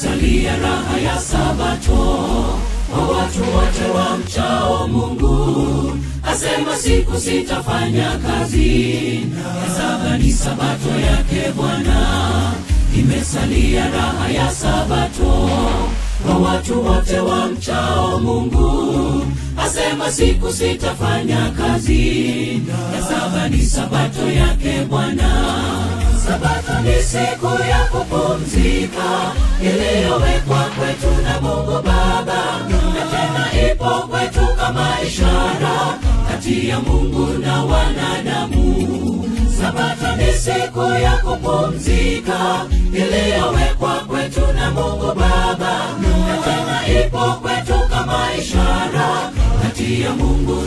imesalia raha ya Sabato kwa watu wote wamchao Mungu. Asema siku sitafanya kazi, ya saba ni Sabato yake Bwana. Imesalia raha ya Sabato kwa watu wote wamchao Mungu. Asema siku sitafanya kazi, ya saba ni Sabato yake Bwana. Sabato ni siku ya kupumzika iliyowekwa kwetu na Mungu Baba, na tena ipo kwetu kama ishara kati ya Mungu na wanadamu. Sabato ni siku ya kupumzika iliyowekwa kwetu na Mungu Baba, na tena ipo kwetu kama ishara kati ya Mungu